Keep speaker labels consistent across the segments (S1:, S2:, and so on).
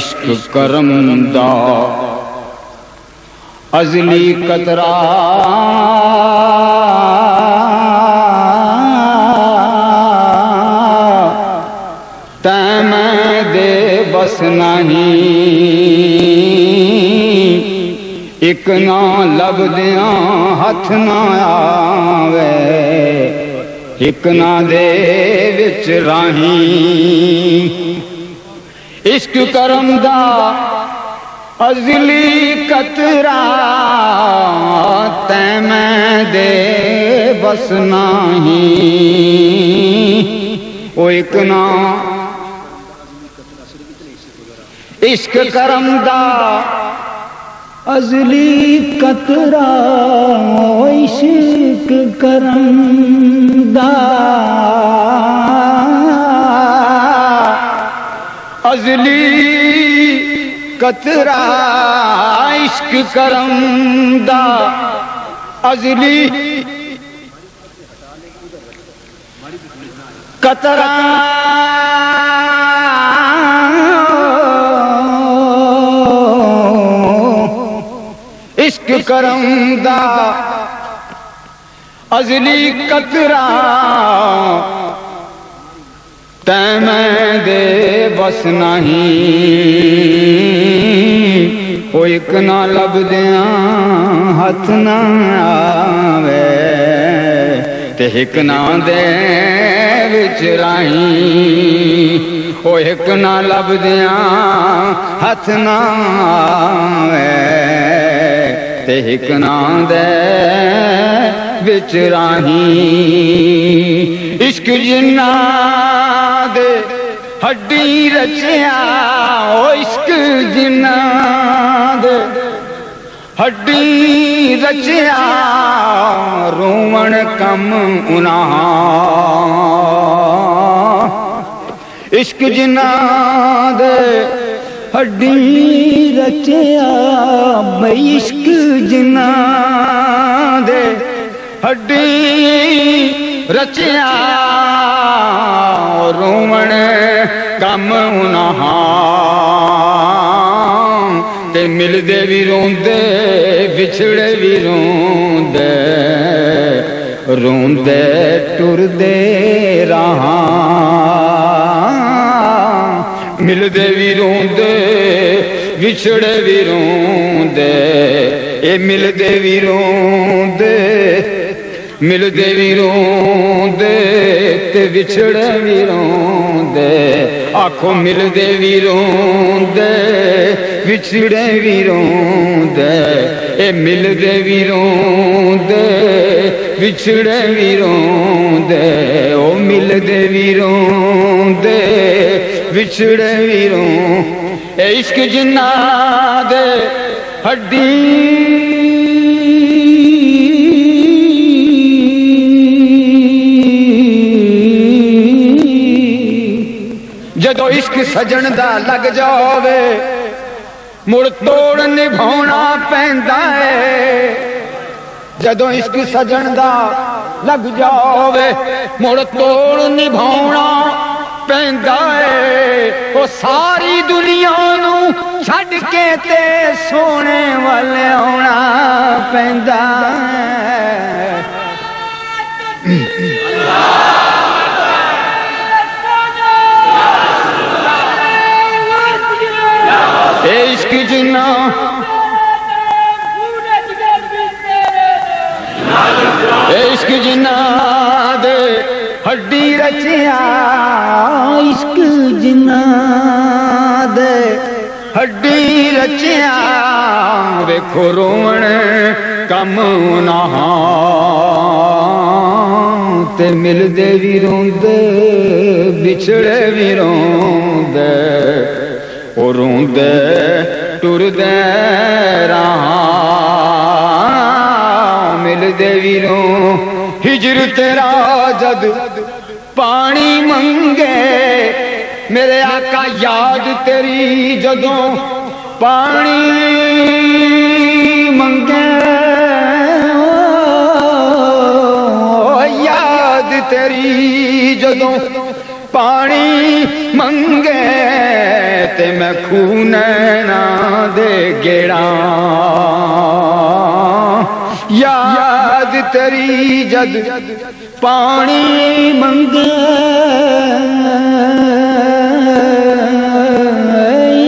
S1: इश्क करम दा अजली कतरा तैं दे बस नहीं एक ना लभदियां हथ ना आवे एक ना दे विच राही इश्क करम दा अजली कतरा तैं दे बस नहीं ओ एक ना इश्क करम दा अजली कतरा इश्क करम दा अजली कतरा इश्क करम दा अजली कतरा इश्क करम दा अजली कतरा तैं दे बस नहीं ओ एक ना लभदियां हथ ना आवे ते एक ना दे विच राही ओ एक ना लभदियां हथ ना आवे ते एक ना दे विच राही इश्क जिन्ना दे हड्डी रचिया ओ इश्क जिन्ना दे हड्डी रचिया रोवण कम उन्हां इश्क जिन्ना दे हड्डी रचिया बई इश्क जिन्ना दे हड्डी रचिया रोवण कम उन्हां ते मिलदे भी रोंदे विछड़े भी रोंदे रोंदे टुरदे राहां मिलदे भी रोंदे विछड़े भी रोंदे ए मिलदे भी रोंदे मिलदे भी रोंदे ते विछड़े भी रोंदे आखो मिलदे भी रोंदे विछड़े भी रोंदे ए मिलदे भी रोंदे विछड़े भी रोंदे ओ मिलदे भी रोंदे विछड़े भी रोंदे इश्क जिन्ना दे हड्डी जदों इश्क सजन दा लग जावे मुड़ तोड़ निभाना पैंदा है जदों इश्क सजन दा लग जावे मुड़ तोड़ निभाना पैंदा है ओ सारी दुनिया नू छड़ के ते सोने वाले आउणा पैंदा इश्क जिन्ना इश्क जिन्ना दे हड्डी रचिया इश्क जिन्ना दे हड्डी रचिया वेखो रोवण कम उन्हां ते मिलदे भी रोंदे बिछड़े भी रोंदे ओ रोंदे टुरदे राहां मिलदे भी रों हिजर तेरा जद पानी मंगे मेरे आका याद तेरी जदों पानी मंगे याद तेरी जदों पानी मंगे ते मैं खूनैना दे गेड़ा याद तेरी जद पानी मंगे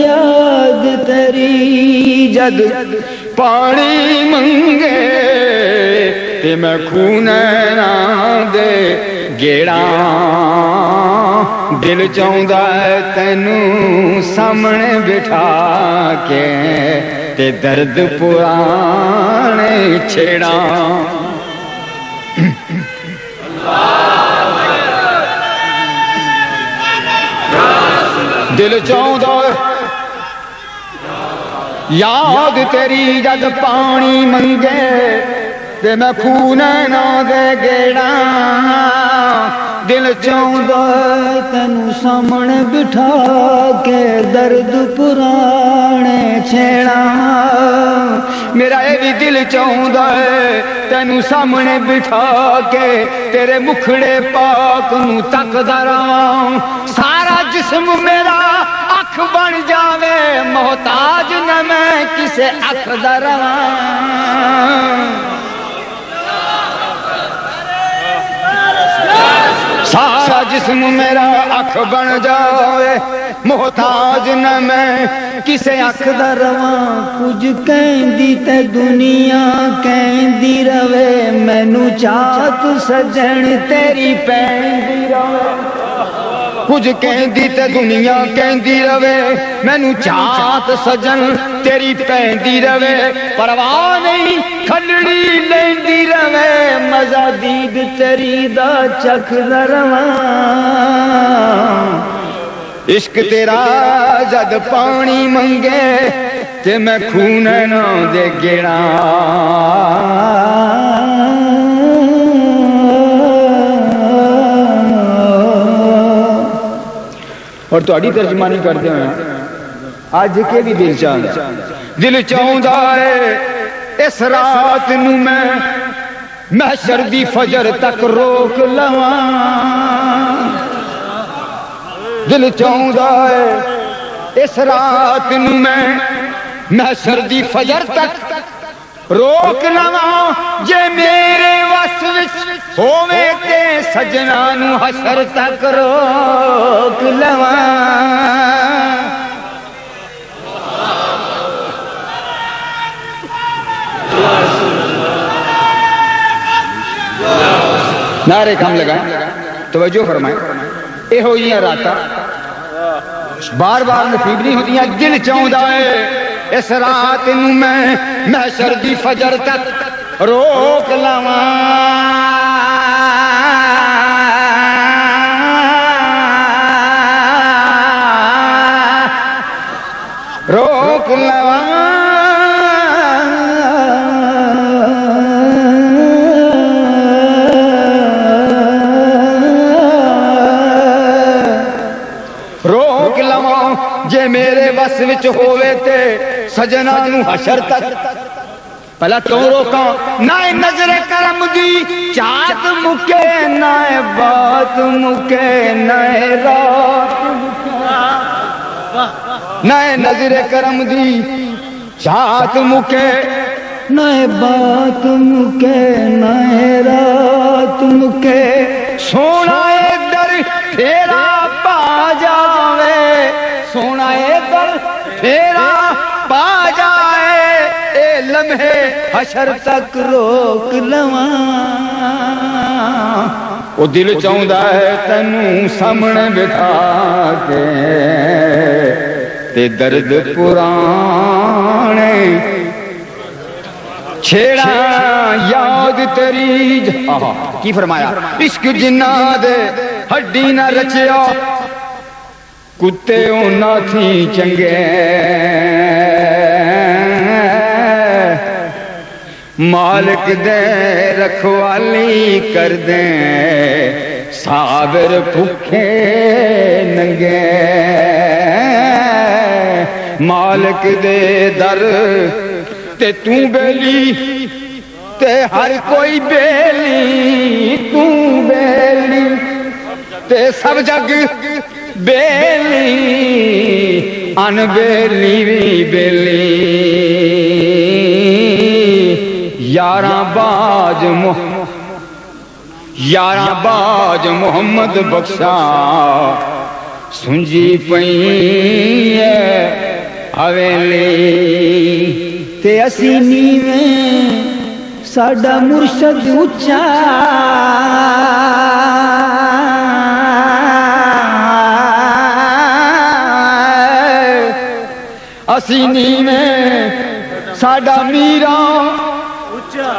S1: याद तेरी जद पानी मंगे ते मैं खूनैना दे गेड़ा दिल चाहुंदा है तैनू सामने बिठा के ते दर्द पुराने छेड़ा दिल चाहुंदा याद तेरी जद पानी मंगे ते मैं खूनैना दे गेड़ा दिल चाहुंदा तैनू सामने बिठा के दर्द पुराने छेड़ा मेरा ये भी दिल चाहुंदा है तैनू सामने बिठा के तेरे मुखड़े पाक नू तकदा रहां सारा जिस्म मेरा अख बन जावे मोहताज न मैं किसे अख दा रहां सारा जिस्म मेरा अख बन जावे मोहताज न मैं किसे अख दा रवां कुछ कहंदी ते दुनिया कहंदी रवे मैनू चाहत सजन तेरी पैंदी रवे कुछ कहंदी ते दुनिया कहंदी रवे मैनू चाहत सजन तेरी पैंदी रवे परवाह नहीं खलड़ी लेंदी रवे मजा दीद तेरी दा चखदा रवां इश्क तेरा जद पानी मंगे ते मैं खूनैना दे गेड़ा और तुहाडी तर्जमानी करते हुए अज के भी दिल चाहुंदा है इस रात नू मैं महशर दी फजर तक रोक लवां दिल चाहुंदा है इस रात नू मैं महशर दी फजर तक रोक लवां जे मेरे वस विच होवे ते सजना नू हशर तक रोक लवां नारे कम लगाए तवज्जो फरमाए एहो जियां रातां बार बार नसीब नहीं होंदियां दिल चाहुंदा है इस रात नू मैं महशर दी फजर तक रोक लवां रोक लवां रोक लवां जे मेरे बस विच होवे ते सजना नू हशर तक पहला क्यों रोका ना नजर करम दी चाहत मुके ना बात मुके ना रात ना नजर करम दी चाहत मुके ना बात मुके ना रात मुके सोना दर फेरा पा जावे सोना दर फेरा पा जाए ए लम्हे हशर तक रोक लवां ओ दिल चाहुंदा है तैनू सामने बिठा के ते दर्द पुराने छेड़ा याद तेरी की फरमाया इश्क जिन्ना दे हड्डी ना रचिया कुत्ते ना थी चंगे मालिक दे रखवाली कर दे साबिर भुखे नंगे मालिक दे दर ते तू बेली ते हर कोई बेली तू बेली ते सब जग बेली अनबेली भी बेली यारा बाज मोहम्मद बख्शा सुंजी पई हवेली ते असी नीवें साडा मुर्शद उच्चा असी नीवें साडा मीरा उच्चा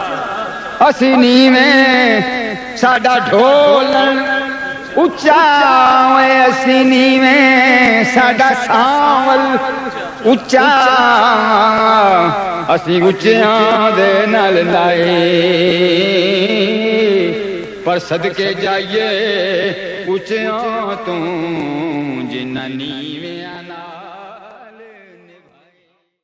S1: असी नीवें साडा ढोलन उच्चा असी नीवें साडा सांवल उच्चा असी उच्चियां दे नाल लाए पर सदके जाइए उच्चियां तू जिन्ना नीवें